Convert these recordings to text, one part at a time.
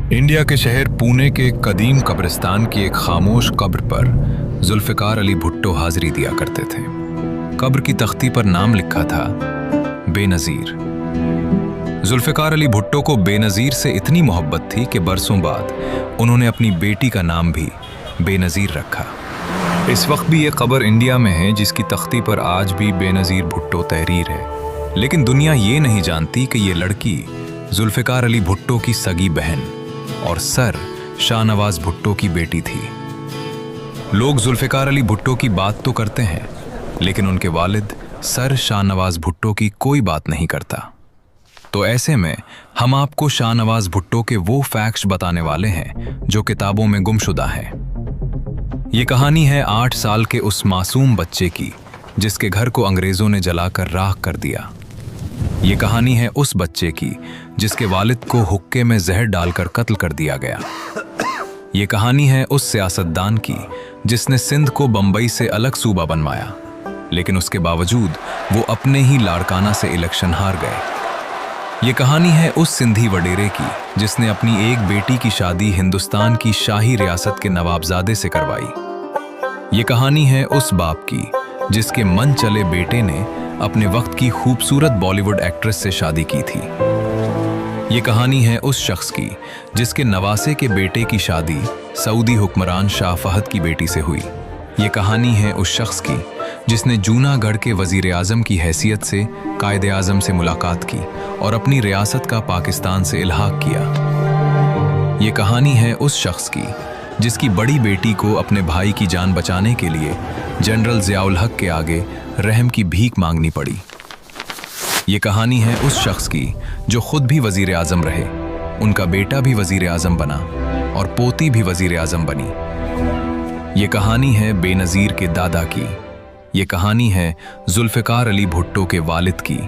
India के शहर पुणे के कदीम कब्रिस्तान की एक खामोश कब्र पर जुल्फ़िकार अली भुट्टो हाजिरी दिया करते थे। कब्र की तख्ती पर नाम लिखा था बेनज़ीर। जुल्फ़िकार अली भुट्टो को बेनज़ीर से इतनी मोहब्बत थी कि बरसों बाद उन्होंने अपनी बेटी का नाम भी बेनज़ीर रखा। इस वक्त भी ये कब्र इंडिया में है जिसकी तख्ती पर आज भी बेनज़ीर भुट्टो तहरीर है। लेकिन दुनिया ये नहीं जानती कि ये लड़की जुल्फ़िकार अली भुट्टो की सगी बहन और सर शाहनवाज भुट्टो की बेटी थी। लोग जुल्फ़िकार अली भुट्टो की बात तो करते हैं, लेकिन उनके वालिद सर शाहनवाज भुट्टो की कोई बात नहीं करता। तो ऐसे में हम आपको शाहनवाज भुट्टो के वो फैक्ट्स बताने वाले हैं जो किताबों में गुमशुदा हैं। ये कहानी है 8 साल के उस मासूम बच्चे की जिसके घर को अंग्रेजों ने जलाकर राख कर दिया। ये कहानी है उस बच्चे की जिसके वालिद को हुक्के में जहर डालकर कत्ल कर दिया गया। ये कहानी है उस सियासतदान की जिसने सिंध को बंबई से अलग सूबा बनवाया, लेकिन उसके बावजूद वो अपने ही लाड़काना से इलेक्शन हार गए। ये कहानी है उस सिंधी वडेरे की जिसने अपनी एक बेटी की शादी हिंदुस्तान की शाही रियासत के नवाबजादे से करवाई। ये कहानी है उस बाप की जिसके मन चले बेटे ने अपने वक्त की खूबसूरत बॉलीवुड एक्ट्रेस से शादी की थी। ये कहानी है उस शख्स की जिसके नवासे के बेटे की शादी सऊदी हुक्मरान शाह फहद की बेटी से हुई। ये कहानी है उस शख्स की जिसने जूनागढ़ के वजीर आज़म की हैसियत से कायदे आज़म से मुलाकात की और अपनी रियासत का पाकिस्तान से इल्हाक किया। ये कहानी है उस शख्स की जिसकी बड़ी बेटी को अपने भाई की जान बचाने के लिए जनरल ज़ियाउल हक के आगे रहम की भीख मांगनी पड़ी। ये कहानी है उस शख्स की जो खुद भी वजीर आज़म रहे, उनका बेटा भी वजीर आज़म बना और पोती भी वजीर आज़म बनी। ये कहानी है बेनज़ीर के दादा की। ये कहानी है जुल्फ़िकार अली भुट्टो के वालिद की,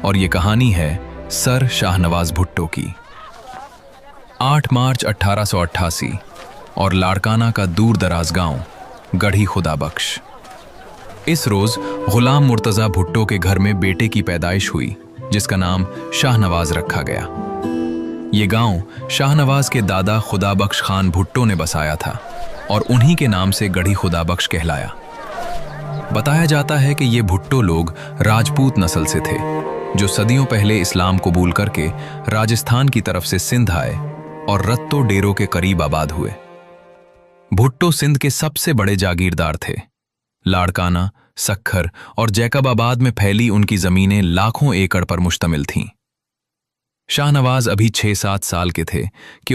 और ये कहानी है सर शाहनवाज भुट्टो की। 8 मार्च 1888 और लाड़काना का दूर दराज गांव गढ़ी खुदाबख्श। इस रोज गुलाम मुर्तज़ा भुट्टो के घर में बेटे की पैदाइश हुई जिसका नाम शाहनवाज रखा गया। ये गांव शाहनवाज के दादा खुदाबख्श खान भुट्टो ने बसाया था और उन्हीं के नाम से गढ़ी खुदाबख्श कहलाया। बताया जाता है कि ये भुट्टो लोग राजपूत नस्ल से थे जो सदियों पहले इस्लाम कबूल करके राजस्थान की तरफ से सिंध आए और रत्तो डेरों के करीब आबाद हुए। भुट्टो सिंध के सबसे बड़े जागीरदार थे। लाड़काना, सक्खर और जैकबाबाद में फैली उनकी जमीनें लाखों एकड़ पर मुश्तमिल थीं। शाहनवाज अभी 6-7 साल के थे कि